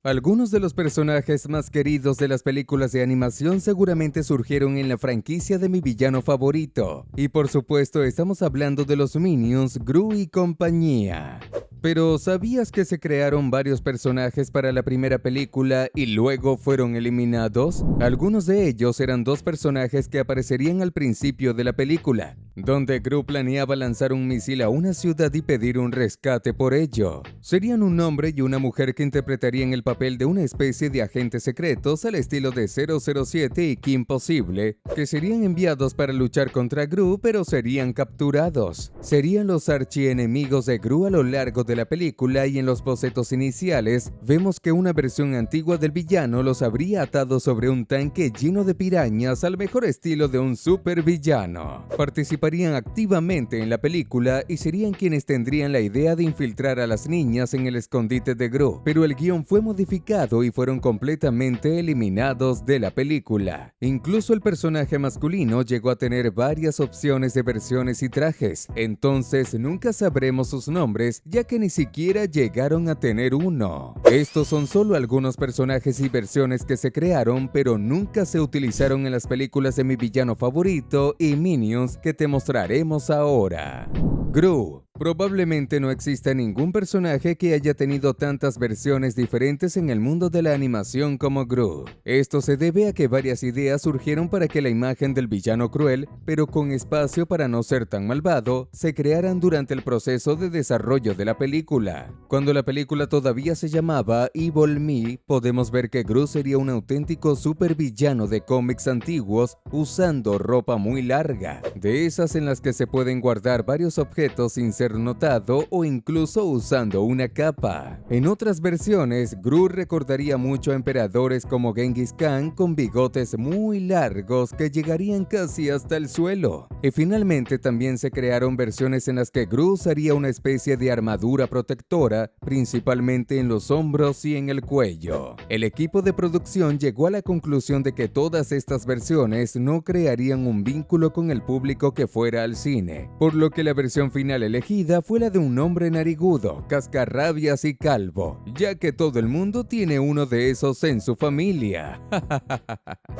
Algunos de los personajes más queridos de las películas de animación seguramente surgieron en la franquicia de mi villano favorito. Y por supuesto estamos hablando de los Minions, Gru y compañía. Pero ¿sabías que se crearon varios personajes para la primera película y luego fueron eliminados? Algunos de ellos eran dos personajes que aparecerían al principio de la película, donde Gru planeaba lanzar un misil a una ciudad y pedir un rescate por ello. Serían un hombre y una mujer que interpretarían el papel de una especie de agentes secretos al estilo de 007 y Kim Possible, que serían enviados para luchar contra Gru, pero serían capturados. Serían los archienemigos de Gru a lo largo de la película, y en los bocetos iniciales vemos que una versión antigua del villano los habría atado sobre un tanque lleno de pirañas al mejor estilo de un supervillano. Participarían activamente en la película y serían quienes tendrían la idea de infiltrar a las niñas en el escondite de Gru, pero el guión fue modificado y fueron completamente eliminados de la película. Incluso el personaje masculino llegó a tener varias opciones de versiones y trajes, entonces nunca sabremos sus nombres, ya que ni siquiera llegaron a tener uno. Estos son solo algunos personajes y versiones que se crearon, pero nunca se utilizaron en las películas de mi villano favorito y Minions que te mostraremos ahora. Gru. Probablemente no exista ningún personaje que haya tenido tantas versiones diferentes en el mundo de la animación como Gru. Esto se debe a que varias ideas surgieron para que la imagen del villano cruel, pero con espacio para no ser tan malvado, se crearan durante el proceso de desarrollo de la película. Cuando la película todavía se llamaba Evil Me, podemos ver que Gru sería un auténtico supervillano de cómics antiguos usando ropa muy larga, de esas en las que se pueden guardar varios objetos sin ser notado o incluso usando una capa. En otras versiones, Gru recordaría mucho a emperadores como Genghis Khan con bigotes muy largos que llegarían casi hasta el suelo. Y finalmente también se crearon versiones en las que Gru usaría una especie de armadura protectora, principalmente en los hombros y en el cuello. El equipo de producción llegó a la conclusión de que todas estas versiones no crearían un vínculo con el público que fuera al cine, por lo que la versión final elegida fue la de un hombre narigudo, cascarrabias y calvo, ya que todo el mundo tiene uno de esos en su familia.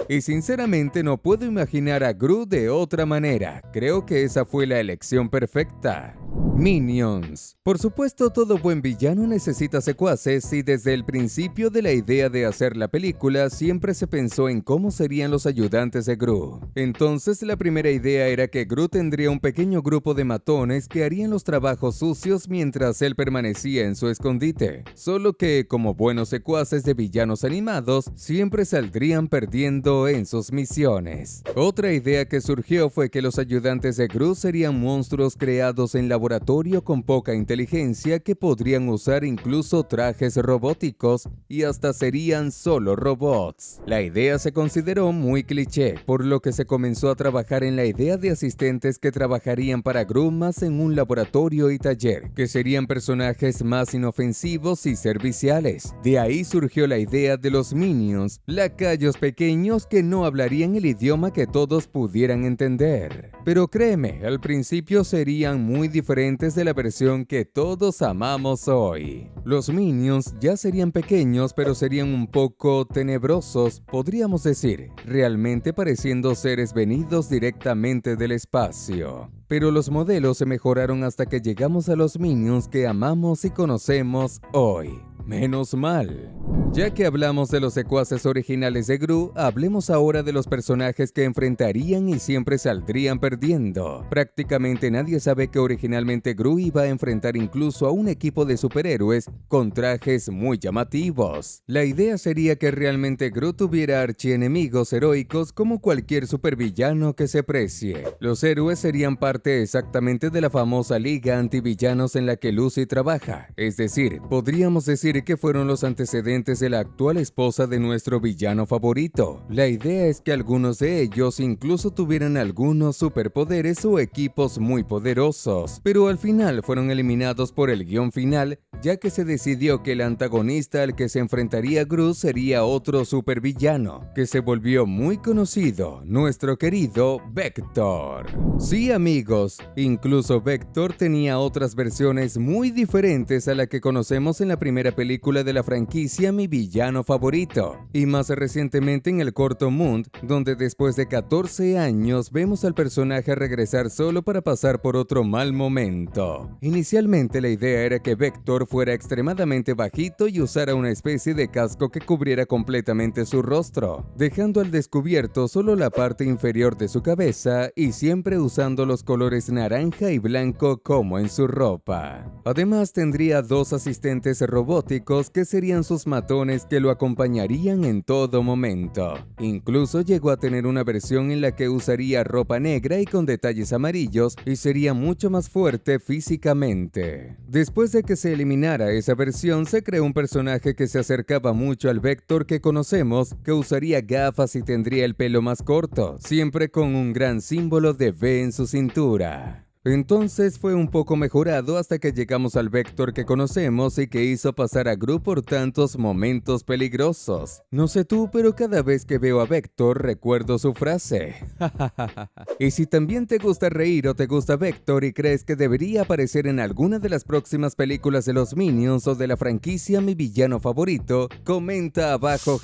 Y sinceramente no puedo imaginar a Gru de otra manera. Creo que esa fue la elección perfecta. Minions. Por supuesto, todo buen villano necesita secuaces, y desde el principio de la idea de hacer la película siempre se pensó en cómo serían los ayudantes de Gru. Entonces la primera idea era que Gru tendría un pequeño grupo de matones que harían los trabajos sucios mientras él permanecía en su escondite. Solo que, como buenos secuaces de villanos animados, siempre saldrían perdiendo en sus misiones. Otra idea que surgió fue que los ayudantes de Gru serían monstruos creados en laboratorio con poca inteligencia que podrían usar incluso trajes robóticos y hasta serían solo robots. La idea se consideró muy cliché, por lo que se comenzó a trabajar en la idea de asistentes que trabajarían para Gru más en un laboratorio y taller, que serían personajes más inofensivos y serviciales. De ahí surgió la idea de los Minions, lacayos pequeños que no hablarían el idioma que todos pudieran entender. Pero créeme, al principio serían muy diferentes de la versión que todos amamos hoy. Los Minions ya serían pequeños, pero serían un poco tenebrosos, podríamos decir, realmente pareciendo seres venidos directamente del espacio. Pero los modelos se mejoraron hasta que llegamos a los Minions que amamos y conocemos hoy. Menos mal. Ya que hablamos de los secuaces originales de Gru, hablemos ahora de los personajes que enfrentarían y siempre saldrían perdiendo. Prácticamente nadie sabe que originalmente Gru iba a enfrentar incluso a un equipo de superhéroes con trajes muy llamativos. La idea sería que realmente Gru tuviera archienemigos heroicos como cualquier supervillano que se precie. Los héroes serían parte exactamente de la famosa liga antivillanos en la que Lucy trabaja, es decir, podríamos decir que fueron los antecedentes de la actual esposa de nuestro villano favorito. La idea es que algunos de ellos incluso tuvieran algunos superpoderes o equipos muy poderosos, pero al final fueron eliminados por el guión final, ya que se decidió que el antagonista al que se enfrentaría Gru sería otro supervillano, que se volvió muy conocido, nuestro querido Vector. Sí, amigos, incluso Vector tenía otras versiones muy diferentes a la que conocemos en la primera película película de la franquicia Mi Villano Favorito, y más recientemente en el corto Moon, donde después de 14 años vemos al personaje regresar solo para pasar por otro mal momento. Inicialmente la idea era que Vector fuera extremadamente bajito y usara una especie de casco que cubriera completamente su rostro, dejando al descubierto solo la parte inferior de su cabeza y siempre usando los colores naranja y blanco como en su ropa. Además tendría dos asistentes robóticos que serían sus matones que lo acompañarían en todo momento. Incluso llegó a tener una versión en la que usaría ropa negra y con detalles amarillos y sería mucho más fuerte físicamente. Después de que se eliminara esa versión, se creó un personaje que se acercaba mucho al Vector que conocemos, que usaría gafas y tendría el pelo más corto, siempre con un gran símbolo de V en su cintura. Entonces fue un poco mejorado hasta que llegamos al Vector que conocemos y que hizo pasar a Gru por tantos momentos peligrosos. No sé tú, pero cada vez que veo a Vector recuerdo su frase. Y si también te gusta reír o te gusta Vector y crees que debería aparecer en alguna de las próximas películas de los Minions o de la franquicia Mi Villano Favorito, comenta abajo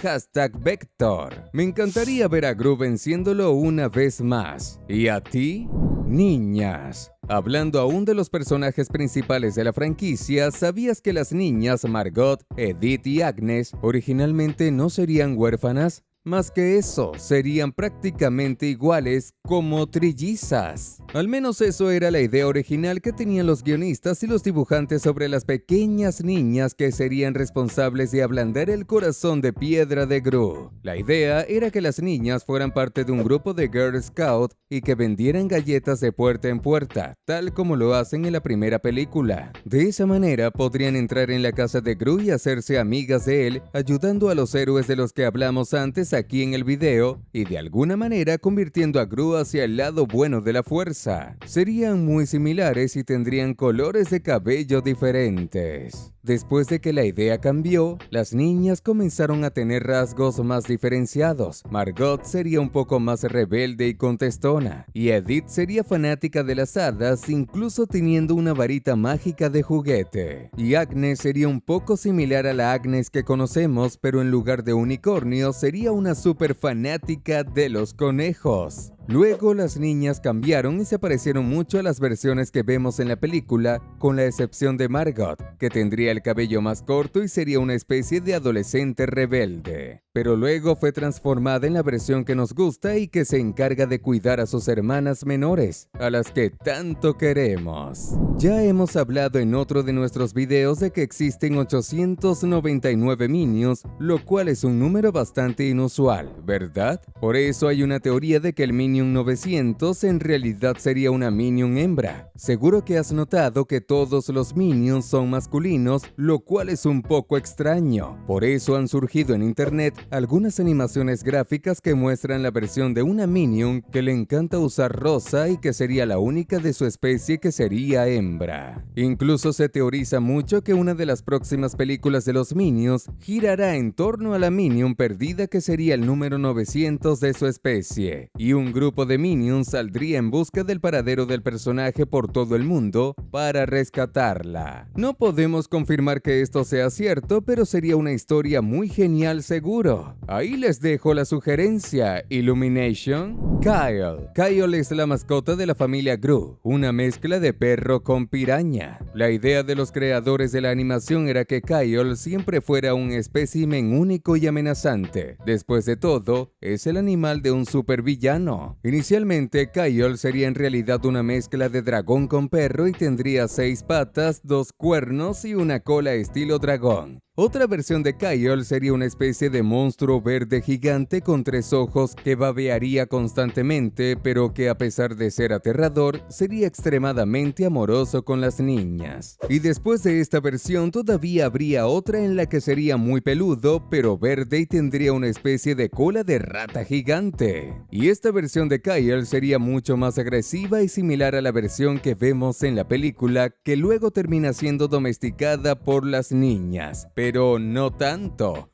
#Vector. Me encantaría ver a Gru venciéndolo una vez más. ¿Y a ti? Niñas. Hablando aún de los personajes principales de la franquicia, ¿sabías que las niñas Margot, Edith y Agnes originalmente no serían huérfanas? Más que eso, serían prácticamente iguales como trillizas. Al menos eso era la idea original que tenían los guionistas y los dibujantes sobre las pequeñas niñas que serían responsables de ablandar el corazón de piedra de Gru. La idea era que las niñas fueran parte de un grupo de Girl Scout y que vendieran galletas de puerta en puerta, tal como lo hacen en la primera película. De esa manera podrían entrar en la casa de Gru y hacerse amigas de él, ayudando a los héroes de los que hablamos antes aquí en el video y de alguna manera convirtiendo a Gru hacia el lado bueno de la fuerza. Serían muy similares y tendrían colores de cabello diferentes. Después de que la idea cambió, las niñas comenzaron a tener rasgos más diferenciados. Margot sería un poco más rebelde y contestona, y Edith sería fanática de las hadas, incluso teniendo una varita mágica de juguete. Y Agnes sería un poco similar a la Agnes que conocemos, pero en lugar de unicornio sería una súper fanática de los conejos. Luego las niñas cambiaron y se parecieron mucho a las versiones que vemos en la película, con la excepción de Margot, que tendría el cabello más corto y sería una especie de adolescente rebelde. Pero luego fue transformada en la versión que nos gusta y que se encarga de cuidar a sus hermanas menores, a las que tanto queremos. Ya hemos hablado en otro de nuestros videos de que existen 899 Minions, lo cual es un número bastante inusual, ¿verdad? Por eso hay una teoría de que el Minion 900 en realidad sería una Minion hembra. Seguro que has notado que todos los Minions son masculinos, lo cual es un poco extraño. Por eso han surgido en internet algunas animaciones gráficas que muestran la versión de una Minion que le encanta usar rosa y que sería la única de su especie que sería hembra. Incluso se teoriza mucho que una de las próximas películas de los Minions girará en torno a la Minion perdida que sería el número 900 de su especie, y un grupo de Minions saldría en busca del paradero del personaje por todo el mundo para rescatarla. No podemos confirmar que esto sea cierto, pero sería una historia muy genial seguro. Ahí les dejo la sugerencia. Illumination. Kyle. Kyle es la mascota de la familia Gru, una mezcla de perro con piraña. La idea de los creadores de la animación era que Kyle siempre fuera un espécimen único y amenazante. Después de todo, es el animal de un supervillano. Inicialmente, Kyle sería en realidad una mezcla de dragón con perro y tendría 6 patas, 2 cuernos y una cola estilo dragón. Otra versión de Kyle sería una especie de monstruo verde gigante con 3 ojos que babearía constantemente, pero que a pesar de ser aterrador, sería extremadamente amoroso con las niñas. Y después de esta versión todavía habría otra en la que sería muy peludo, pero verde y tendría una especie de cola de rata gigante. Y esta versión de Kyle sería mucho más agresiva y similar a la versión que vemos en la película, que luego termina siendo domesticada por las niñas. pero no tanto.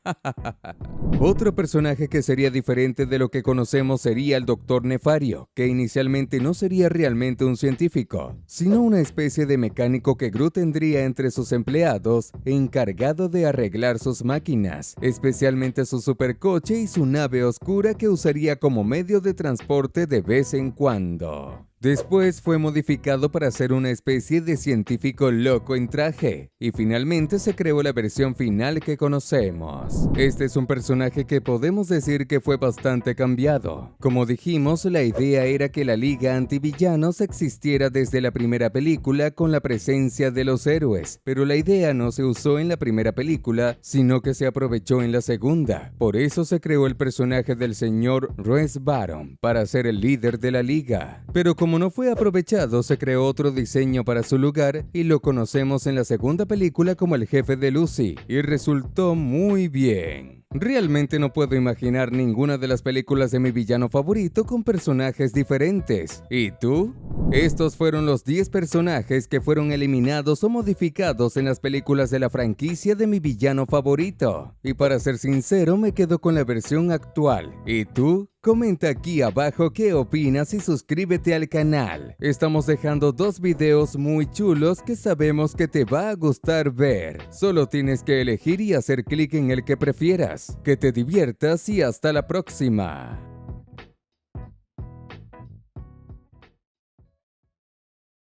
Otro personaje que sería diferente de lo que conocemos sería el Dr. Nefario, que inicialmente no sería realmente un científico, sino una especie de mecánico que Gru tendría entre sus empleados, encargado de arreglar sus máquinas, especialmente su supercoche y su nave oscura que usaría como medio de transporte de vez en cuando. Después fue modificado para ser una especie de científico loco en traje, y finalmente se creó la versión final que conocemos. Este es un personaje que podemos decir que fue bastante cambiado. Como dijimos, la idea era que la Liga Antivillanos existiera desde la primera película con la presencia de los héroes, pero la idea no se usó en la primera película, sino que se aprovechó en la segunda. Por eso se creó el personaje del señor Roes Baron para ser el líder de la Liga. Pero como no fue aprovechado, se creó otro diseño para su lugar y lo conocemos en la segunda película como el jefe de Lucy, y resultó muy bien. Realmente no puedo imaginar ninguna de las películas de mi villano favorito con personajes diferentes. ¿Y tú? Estos fueron los 10 personajes que fueron eliminados o modificados en las películas de la franquicia de mi villano favorito. Y para ser sincero, me quedo con la versión actual. ¿Y tú? Comenta aquí abajo qué opinas y suscríbete al canal. Estamos dejando 2 videos muy chulos que sabemos que te va a gustar ver. Solo tienes que elegir y hacer clic en el que prefieras. Que te diviertas y hasta la próxima.